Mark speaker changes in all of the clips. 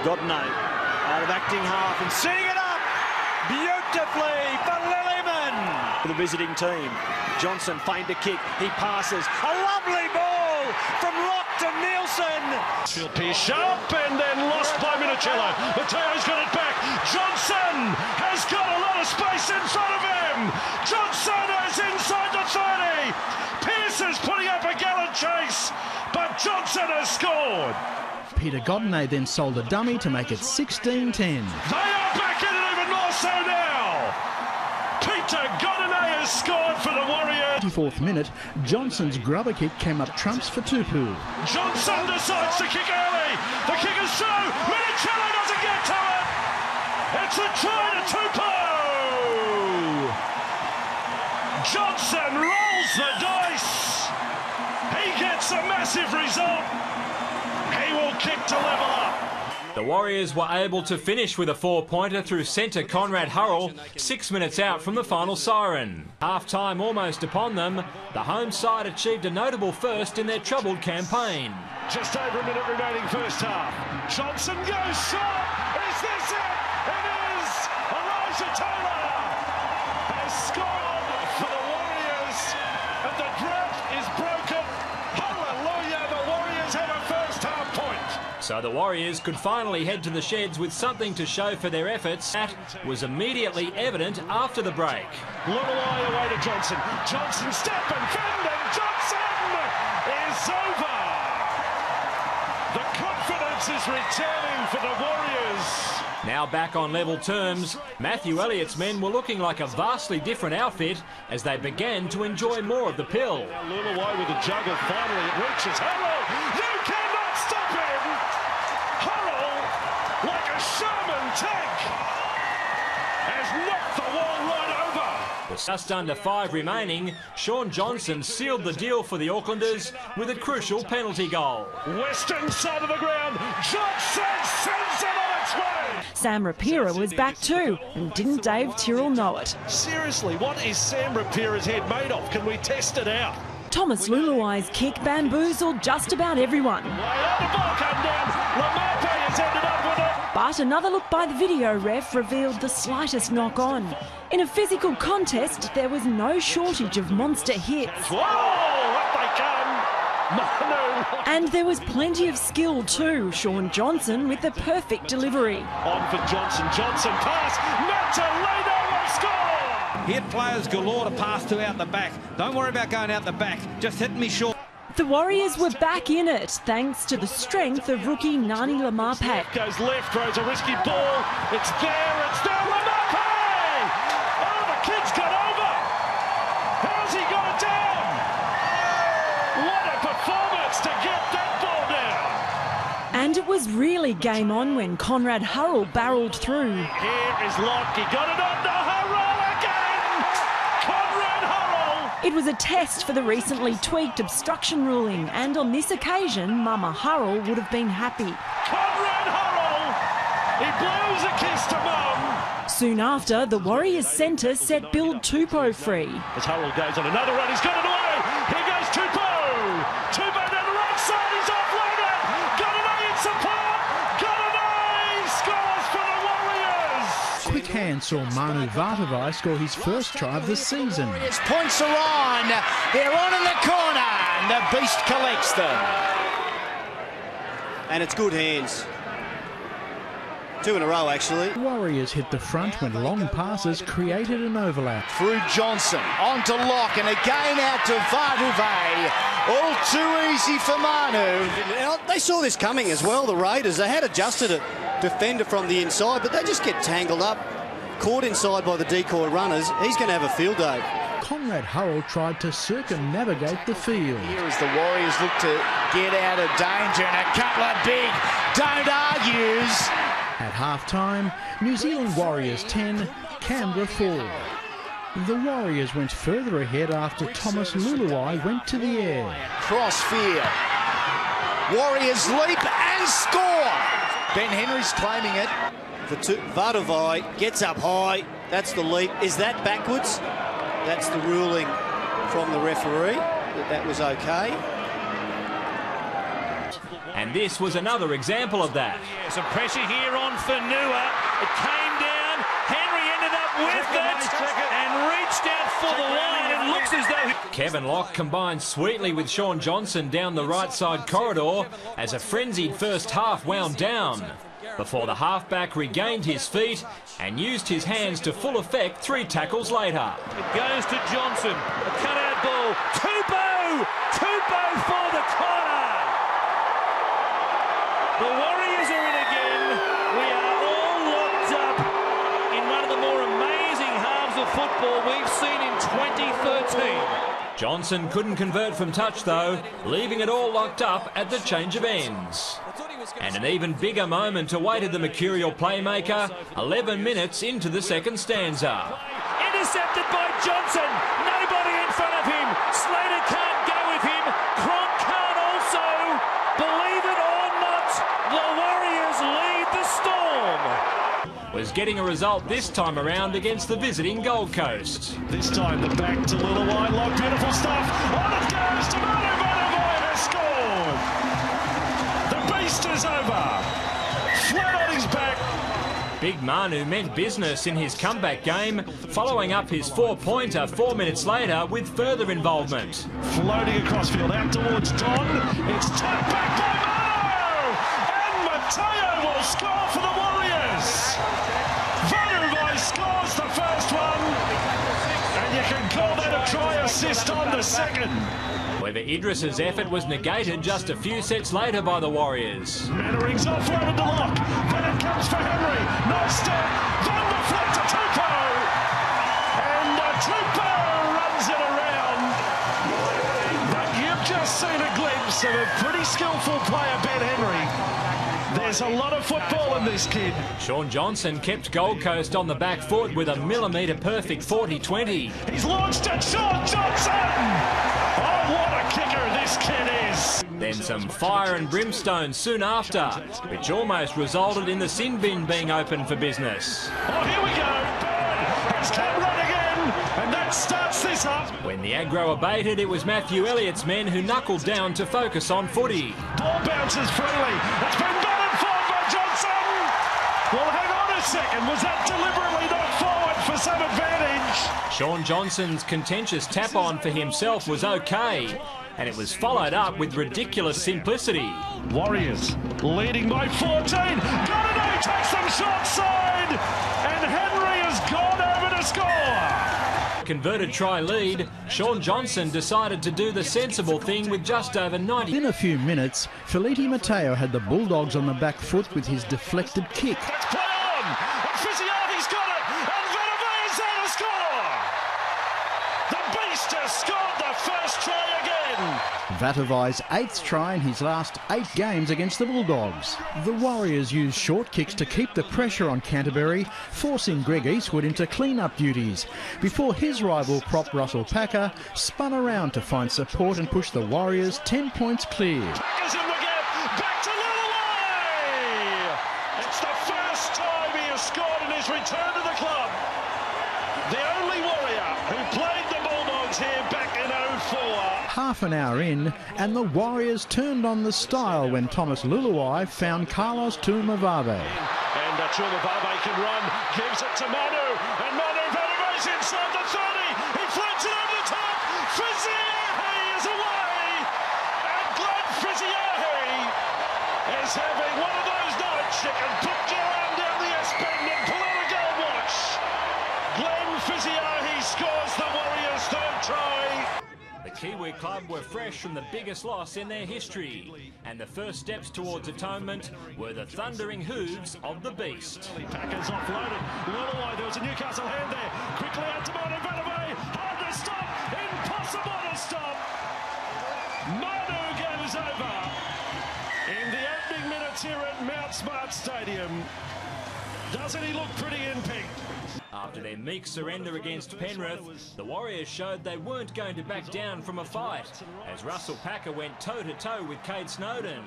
Speaker 1: Godinay out of acting half and setting it up beautifully for Lillyman. For the visiting team, Johnson feigned a kick, he passes, a lovely ball from Locke to Nielsen.
Speaker 2: Field piece sharp and then lost by Minicello. Mateo's got it back. Johnson has got a lot of space in front of him. Johnson is inside the 30. Pearce is putting up a gallant chase, but Johnson has scored.
Speaker 3: Peter Godinay then sold a dummy to make it 16-10.
Speaker 2: They are back in it even more so now. Peter Godinay has scored for the Warriors.
Speaker 3: 24th minute, Johnson's grubber kick came up trumps for Tupou.
Speaker 2: Johnson decides to kick early. The kick is through. Minicello doesn't get to it. It's a try to Tupou. Johnson rolls the dice. He gets a massive result. He will kick to level up.
Speaker 4: The Warriors were able to finish with a 4-pointer through centre Conrad Hurrell, 6 minutes out from the final siren. Half-time almost upon them, the home side achieved a notable first in their troubled campaign.
Speaker 2: Just over a minute remaining first half. Johnson goes short. Is this it? It is. Elijah Taylor has scored for the Warriors, and the drought is broken. Hallelujah, the Warriors have a first half point.
Speaker 4: So the Warriors could finally head to the sheds with something to show for their efforts. That was immediately evident after the break.
Speaker 2: Lulawai away to Johnson. Johnson step and fend, and Johnson is over. The confidence is returning for the Warriors.
Speaker 4: Now back on level terms, Matthew Elliott's men were looking like a vastly different outfit as they began to enjoy more of the pill.
Speaker 2: Lulawai with a juggle, finally it reaches Hurrell. You cannot stop him. Hurrell, like a Sherman tank, has knocked the wall right over.
Speaker 4: With just under 5 remaining, Sean Johnson sealed the deal for the Aucklanders with a crucial penalty goal.
Speaker 2: Western side of the ground, Johnson sends it on its way.
Speaker 5: Sam Rapira was back too, and didn't Dave Tyrrell know it?
Speaker 2: Seriously, what is Sam Rapira's head made of? Can we test it out?
Speaker 5: Thomas Luluai's kick bamboozled just about everyone.
Speaker 2: Way on, the ball come down. Lamate has ended up with it.
Speaker 5: But another look by the video ref revealed the slightest knock-on. In a physical contest, there was no shortage of monster hits.
Speaker 2: Whoa, up they come. Manu.
Speaker 5: And there was plenty of skill too. Sean Johnson with the perfect delivery.
Speaker 2: On for Johnson. Johnson pass. Matalino will score.
Speaker 6: Hit players galore to pass to out the back. Don't worry about going out the back. Just hit me short.
Speaker 5: The Warriors were back in it thanks to the strength of rookie Nani Lamape.
Speaker 2: Goes left, throws a risky ball. It's there. Lamape! Oh, the kid's got over. How's he got it down? What a performance to get that ball down.
Speaker 5: And it was really game on when Conrad Hurrell barreled through.
Speaker 2: Here is Locke. He got it on to Hurrell again. Conrad Hurrell.
Speaker 5: It was a test for the recently tweaked obstruction ruling, and on this occasion, Mama Hurrell would have been happy.
Speaker 2: Conrad Hurrell. He blows a kiss to Mum.
Speaker 5: Soon after, the Warriors centre set Bill Tupou free.
Speaker 2: As Hurrell goes on another run, he's got it away. Here goes Tupou. Tupou down the right side, he's offloaded. Godinay in support. Godinay scores for the Warriors.
Speaker 3: Quick hand saw Manu Vatuvei score his first try of the season.
Speaker 7: His points are on. They're on in the corner, and the beast collects them.
Speaker 1: And it's good hands. 2 in a row, actually.
Speaker 3: Warriors hit the front when long passes created an overlap.
Speaker 7: Through Johnson, on to Locke, and again out to Vatuvei. All too easy for Manu.
Speaker 1: They saw this coming as well, the Raiders. They had adjusted a defender from the inside, but they just get tangled up. Caught inside by the decoy runners. He's going to have a field day.
Speaker 3: Conrad Hurrell tried to circumnavigate the field.
Speaker 7: Here as the Warriors look to get out of danger, and a couple of big don't argues.
Speaker 3: At half-time, New Zealand Warriors 10, Canberra 4. The Warriors went further ahead after Thomas Luluai went to the air.
Speaker 7: Crossfield. Warriors leap and score. Ben Henry's claiming it.
Speaker 1: For Vatuvei gets up high. That's the leap. Is that backwards? That's the ruling from the referee that was okay.
Speaker 4: And this was another example of that.
Speaker 2: Yeah, some pressure here on Fanua. It came down. Henry ended up with it and reached out for the line. It looks as though
Speaker 4: Kevin Locke combined sweetly with Shaun Johnson down the right side corridor as a frenzied first half wound down, before the halfback regained his feet and used his hands to full effect 3 tackles later.
Speaker 2: it goes to Johnson. A cutout ball. Tupou for the corner. The Warriors are in again. We are all locked up in one of the more amazing halves of football we've seen in 2013.
Speaker 4: Johnson couldn't convert from touch though, leaving it all locked up at the change of ends. And an even bigger moment awaited the mercurial playmaker 11 minutes into the second stanza.
Speaker 2: Intercepted by Johnson. Nobody in front of him. Slater can't go with him. Cronk can't also. Believe it or not, the Warriors lead the Storm.
Speaker 4: Was getting a result this time around against the visiting Gold Coast.
Speaker 2: This time the back to Lillaway. Lock, beautiful stuff. On it goes to Manu Vanavai has scored. The beast is over. Flat on his back.
Speaker 4: Big Manu meant business in his comeback game, following up his 4-pointer 4 minutes later with further involvement.
Speaker 2: Floating across field out towards Don. It's tapped back by Manu. And Mateo will score for the Warriors. Vanavai scores the first one. And you can call that a try assist on the second.
Speaker 4: However, Idris's effort was negated just a few sets later by the Warriors.
Speaker 2: Mannering's offloaded to Locke. Then it comes for Henry. Nice step. Then the flick to Tupou. And Tupou runs it around. But you've just seen a glimpse of a pretty skillful player, Ben Henry. There's a lot of football in this kid.
Speaker 4: Shaun Johnson kept Gold Coast on the back foot with a millimetre-perfect 40-20.
Speaker 2: He's launched at Shaun Johnson. Oh, what a kicker this kid is.
Speaker 4: Then some fire and brimstone soon after, which almost resulted in the sin bin being open for business.
Speaker 2: Oh, here we go. It's Cameron again, and that starts this up.
Speaker 4: When the aggro abated, it was Matthew Elliott's men who knuckled down to focus on footy.
Speaker 2: Ball bounces freely. It's been batted forward by Johnson. Well, hang on a second. Was that deliberately not forward for some advantage?
Speaker 4: Shaun Johnson's contentious tap-on for himself was okay, and it was followed up with ridiculous simplicity.
Speaker 2: Warriors leading by 14. Gonadei takes them short side, and Henry has gone over to score.
Speaker 4: Converted try lead, Shaun Johnson decided to do the sensible thing with just over 90.
Speaker 3: In a few minutes, Feleti Mateo had the Bulldogs on the back foot with his deflected kick.
Speaker 2: Let's play on. And Fiziati's got it, and Vanavai is there to score. The beast has scored the first try again.
Speaker 3: Vatavai's 8th try in his last 8 games against the Bulldogs. The Warriors used short kicks to keep the pressure on Canterbury, forcing Greg Eastwood into clean-up duties, before his rival prop Russell Packer spun around to find support and push the Warriors 10 points clear.
Speaker 2: Packer's in the gap, back to Lillaway. It's the first time he has scored in his return to the club. The only Warrior who played the Bulldogs here back in 04.
Speaker 3: Half an hour in, and the Warriors turned on the style when Thomas Luluai found Carlos Tuimavave.
Speaker 2: And Tuimavave can run, gives it to Manu, and Manu Vanavai's inside the 30. He floats it over the top. Fiziahi is away, and Glenn Fiziahi is having one of those nights you can put your arm down the S-bend and pull out a gold watch. Glenn Fiziahi scores the Warriors' 3rd try.
Speaker 4: The Kiwi club were fresh from the biggest loss in their history, and the first steps towards atonement were the thundering hooves of the beast.
Speaker 2: Packers offloaded. Lillaway, there was a Newcastle hand there. Quickly out to Manu Vanavai. Hard to stop. Impossible to stop. Manu goes over. In the opening minutes here at Mount Smart Stadium. Doesn't he look pretty in pink?
Speaker 4: After their meek surrender against Penrith, the Warriors showed they weren't going to back down from a fight, as Russell Packer went toe-to-toe with Cade Snowden.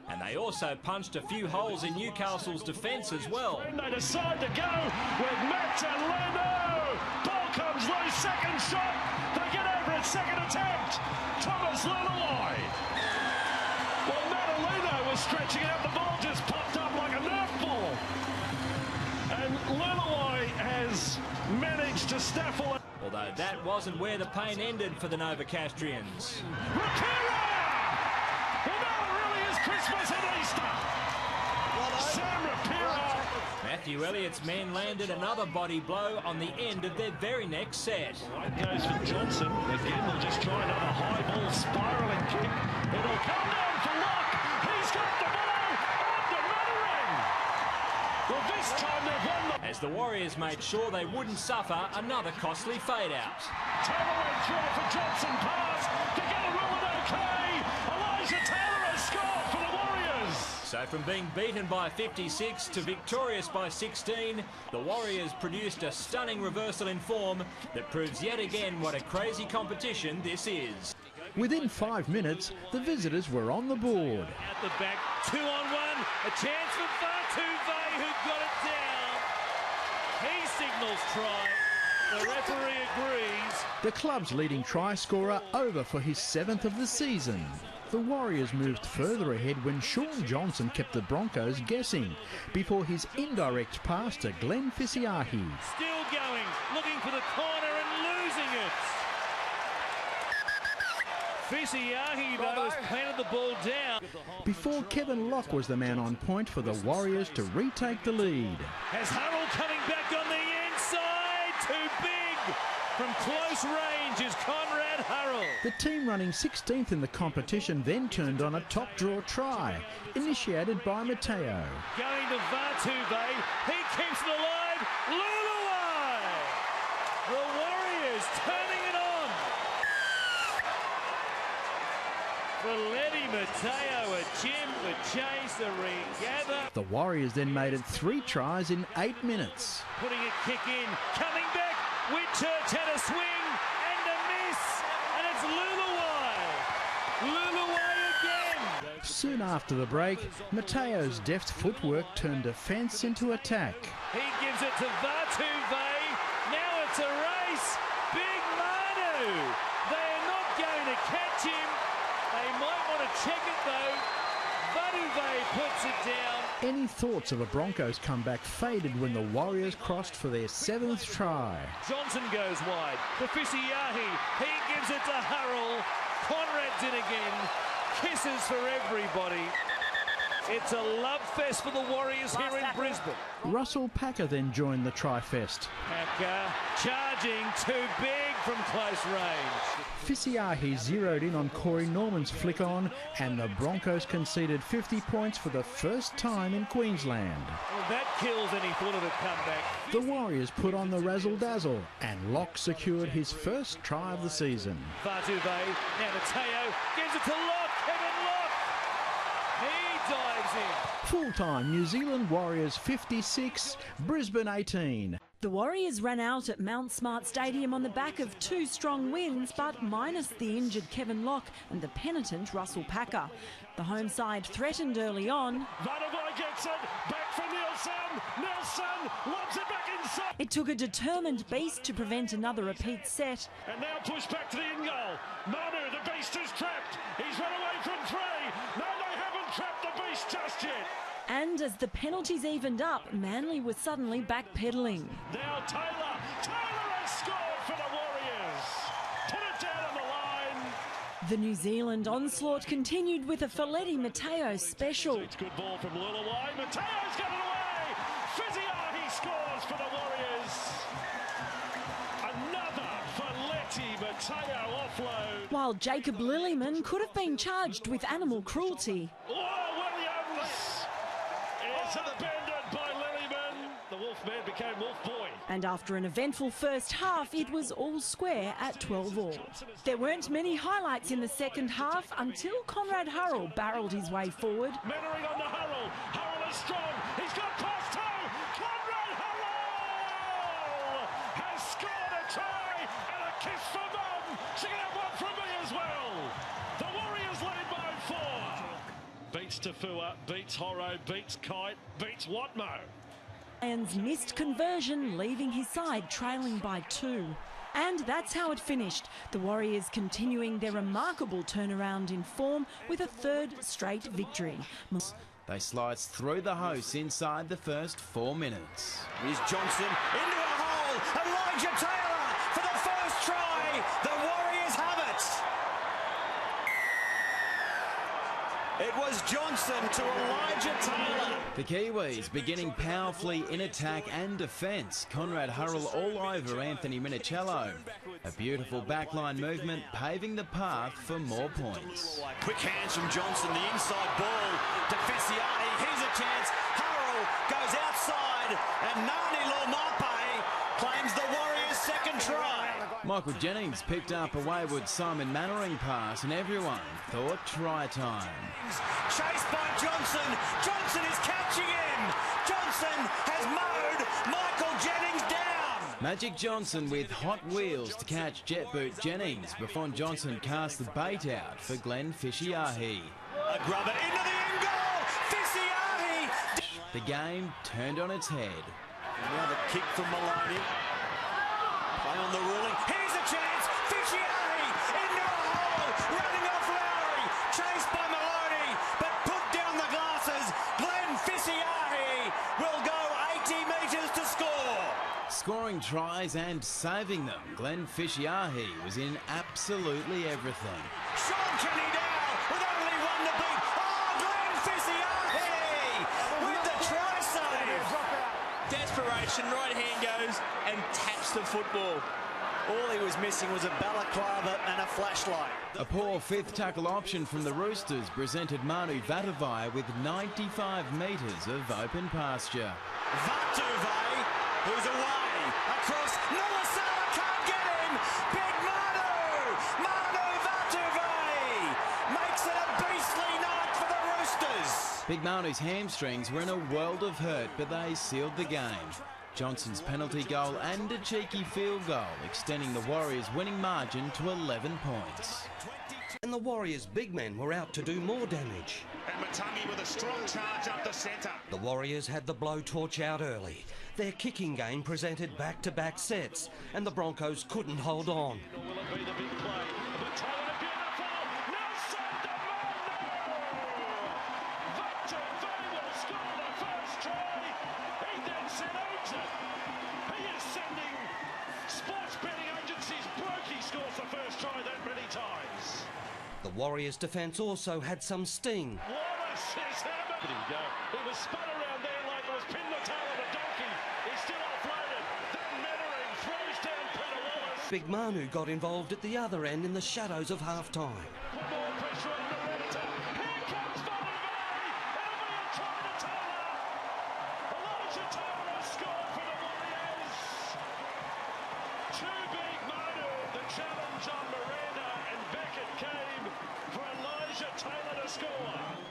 Speaker 4: And they also punched a few holes in Newcastle's defence as well.
Speaker 2: And they decide to go with Matt and Leno. Ball comes loose, second shot. They get over it, second attempt. Thomas Lillaway. Well, Matt Carolino was stretching out, the ball just popped up like a Nerf ball. And Luluai has managed to snaffle it.
Speaker 4: Although that wasn't where the pain ended for the Novocastrians.
Speaker 2: Rapira! Well, now it really is Christmas and Easter. Sam Rapira.
Speaker 4: Matthew Elliott's men landed another body blow on the end of their very next set.
Speaker 2: It goes for Johnson. Again, they'll just try another high ball spiralling kick. It'll come down for Locke. He's got the ball on the Mottering. Well, this time they've won the...
Speaker 4: As the Warriors made sure they wouldn't suffer another costly fade-out.
Speaker 2: Taylor went through for Johnson pass to get a rule it okay. Elijah Taylor has scored for the Warriors.
Speaker 4: So from being beaten by 56 to victorious by 16, the Warriors produced a stunning reversal in form that proves yet again what a crazy competition this is.
Speaker 3: Within 5 minutes, the visitors were on the board.
Speaker 8: At the back, 2-on-1, a chance for Vatuvei, who got it down. He signals try. The referee agrees.
Speaker 3: The club's leading try scorer over for his 7th of the season. The Warriors moved further ahead when Sean Johnson kept the Broncos guessing before his indirect pass to Glenn Fisiahi.
Speaker 8: Still going, looking for the corner and losing it. Fisiahi, though, has planted the ball down.
Speaker 3: Before Kevin Locke was the man on point for the Warriors to retake the lead.
Speaker 8: As Hurrell coming back on the inside, too big. From close range is Conrad Hurrell.
Speaker 3: The team running 16th in the competition then turned on a top draw try, initiated by Matteo.
Speaker 8: Going to Vatuvei, he keeps it alive. Luluai! The Warriors turning it on. Valletti, Matteo, a Jim, the chase, the regather.
Speaker 3: The Warriors then made it 3 tries in 8 minutes.
Speaker 8: Putting a kick in, coming back. Whitchurch had a swing and a miss, and it's Luluai. Luluai again.
Speaker 3: Soon after the break, Matteo's deft footwork turned defence into attack.
Speaker 8: He gives it to Vatuvei. Now it's a race. Big Manu. They are not going to catch him. They might want to check it though. Vatuvei puts it down.
Speaker 3: Any thoughts of a Broncos comeback faded when the Warriors crossed for their 7th try.
Speaker 8: Johnson goes wide. To Fisiahi. He gives it to Hurrell. Conrad's in again. Kisses for everybody. It's a love fest for the Warriors here in Brisbane.
Speaker 3: Russell Packer then joined the tri-fest.
Speaker 8: Packer charging, too big from close range.
Speaker 3: Fisiahi zeroed in on Corey Norman's flick on, and the Broncos conceded 50 points for the first time in Queensland.
Speaker 8: Well, that kills any thought of a comeback.
Speaker 3: The Warriors put on the razzle-dazzle, and Locke secured his first try of the season.
Speaker 8: Vatuvei, now Matteo, gives it to Locke, Kevin Locke. He dives in.
Speaker 3: Full-time New Zealand Warriors 56, Brisbane 18.
Speaker 5: The Warriors ran out at Mount Smart Stadium on the back of 2 strong wins, but minus the injured Kevin Locke and the penitent Russell Packer. The home side threatened early on.
Speaker 2: Vatuvei gets it, back for Nielsen. Nielsen lobs it back inside.
Speaker 5: It took a determined beast to prevent another repeat set.
Speaker 2: And now push back to the in goal. Manu, the beast is trapped. He's run away from 3. No, they haven't trapped the beast just yet.
Speaker 5: And as the penalties evened up, Manly was suddenly backpedaling.
Speaker 2: Now Taylor. Taylor has scored for the Warriors. Put it down on the line.
Speaker 5: The New Zealand onslaught continued with a Folletti Matteo special.
Speaker 2: It's good ball from Luluai. Matteo's got it away. Fisiahi scores for the Warriors. Another Folletti Matteo offload.
Speaker 5: While Jacob Lillyman could have been charged with animal cruelty.
Speaker 2: Oh, Williams is upended by Lillyman. The Wolfman became Wolf Boy.
Speaker 5: And after an eventful first half, it was all square at 12-all. There weren't many highlights in the second half until Conrad Hurrell barrelled his way forward.
Speaker 2: Mannering on the Hurrell. Hurrell is strong. He's got past 2. Conrad Hurrell has scored a try and a kiss for Mum. She can have one from me as well. The Warriors lead by 4. Beats Tafua, beats Horo, beats Kite, beats Watmo.
Speaker 5: Lions missed conversion, leaving his side trailing by 2. And that's how it finished. The Warriors continuing their remarkable turnaround in form with a third straight victory.
Speaker 9: They sliced through the hosts inside the first 4 minutes.
Speaker 1: Here's Johnson into a hole. Elijah Taylor for the first try. The Warriors have it. It was Johnson to Elijah Taylor.
Speaker 9: The Kiwis beginning powerfully in attack and defence. Conrad Hurrell all over Anthony Minicello. A beautiful backline movement paving the path for more points.
Speaker 1: Quick hands from Johnson, the inside ball to Fissiani. Here's a chance. Hurrell goes outside and Nani Laumape claims the Warriors' second try.
Speaker 9: Michael Jennings picked up a wayward Simon Mannering pass and everyone thought try time.
Speaker 1: Chased by Johnson. Johnson is catching him. Johnson has mowed Michael Jennings down.
Speaker 9: Magic Johnson with hot wheels to catch jet boot Jennings before Johnson cast the bait out for Glenn Fishiahi.
Speaker 1: A grubber into the end goal. Fissiani.
Speaker 9: The game turned on its head.
Speaker 1: Now the kick from Maloney. Play on the ruling. Here's a chance. Fishiani into a hole. Running off Lowry. Chased by Maloney. But put down the glasses. Glenn Fissiani will go 80 metres to score.
Speaker 9: Scoring tries and saving them. Glenn Fishiahi was in absolutely everything.
Speaker 1: Sean Kenny Dow with only one to beat. Oh, Glenn Fissiani with the try save.
Speaker 8: Desperation, right hand goes and taps the football.
Speaker 1: All he was missing was a balaclava and a flashlight.
Speaker 9: A poor fifth tackle option from the Roosters presented Manu Vatuvei with 95 metres of open pasture.
Speaker 1: Vatuvei, who's away, across, Nulasala can't get him, Big Manu Vatuvei makes it a beastly night for the Roosters.
Speaker 9: Big Manu's hamstrings were in a world of hurt, but they sealed the game. Johnson's penalty goal and a cheeky field goal, extending the Warriors' winning margin to 11 points.
Speaker 10: And the Warriors' big men were out to do more damage.
Speaker 2: And Matangi with a strong charge up the centre.
Speaker 10: The Warriors had the blowtorch out early. Their kicking game presented back-to-back sets, and the Broncos couldn't hold on.
Speaker 2: Will it be the big play? Matangi, beautiful! Nelson Demano! Vatuvei will score the first try. He then sends it. He is sending sports betting agencies broke. He scores the first try that many times.
Speaker 10: The Warriors' defence also had some sting.
Speaker 2: What a scissor! Did he go? He was spun around there like it was pinned the tail of a donkey. He's still offloaded. Then Mannering throws down Peter Wallace.
Speaker 10: Big Manu got involved at the other end in the shadows of half-time.
Speaker 2: Put more pressure on Narita. Here comes Vatuvei. It'll be a try to Taylor. Elijah Taylor has scored for the Warriors. Too big Manu. The challenge on Miranda and Beckett came for Elijah Taylor to score.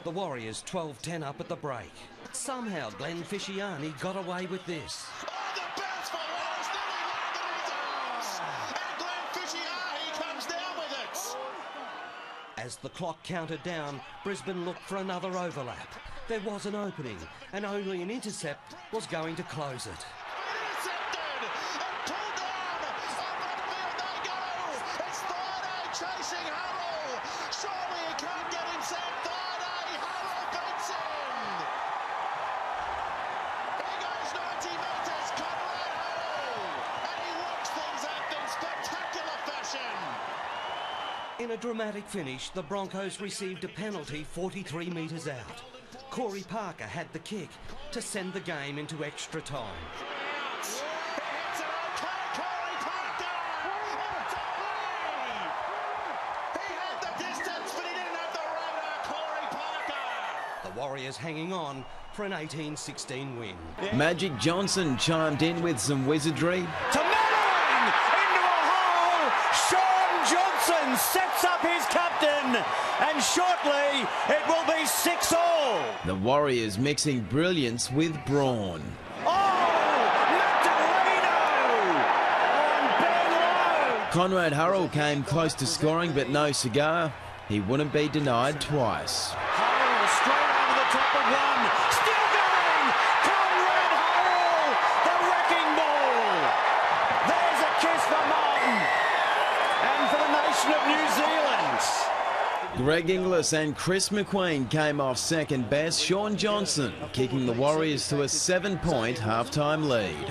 Speaker 10: The Warriors 12-10 up at the break. Somehow Glenn Fishiani got away with this.
Speaker 7: Oh, the bounce for Wallace nearly landed in his arms. And Glenn Fishiani comes down with it.
Speaker 10: As the clock counted down, Brisbane looked for another overlap. There was an opening, and only an intercept was going to close it.
Speaker 7: Intercepted and pulled down. On midfield they go. It's Thaiday chasing Hurrell. Surely he can't get himself. Thaiday, Hurrell beats him. He goes 90 metres, Conrad Hurrell. And he works things out in spectacular fashion.
Speaker 10: In a dramatic finish, the Broncos received a penalty 43 metres out. Corey Parker had the kick to send the game into extra time.
Speaker 7: He hits it okay, Corey Parker. It's a lead. He had the distance, but he didn't have the radar, Corey Parker.
Speaker 10: The Warriors hanging on for an 18-16 win.
Speaker 9: Magic Johnson chimed in with some wizardry.
Speaker 1: To Mannering into a hole. Sean Johnson sets up his captain, and shortly it will be 6-all.
Speaker 9: The Warriors mixing brilliance with brawn.
Speaker 1: Oh, Magdaleno on Ben Lowe.
Speaker 9: Conrad Hurrell came close to scoring, but no cigar. He wouldn't be denied twice.
Speaker 1: Hurrell straight over the top of one. Still going. Conrad Hurrell, the wrecking ball. There's a kiss for Martin.
Speaker 9: Greg Inglis and Chris McQueen came off second best. Shaun Johnson kicking the Warriors to a 7-point halftime lead.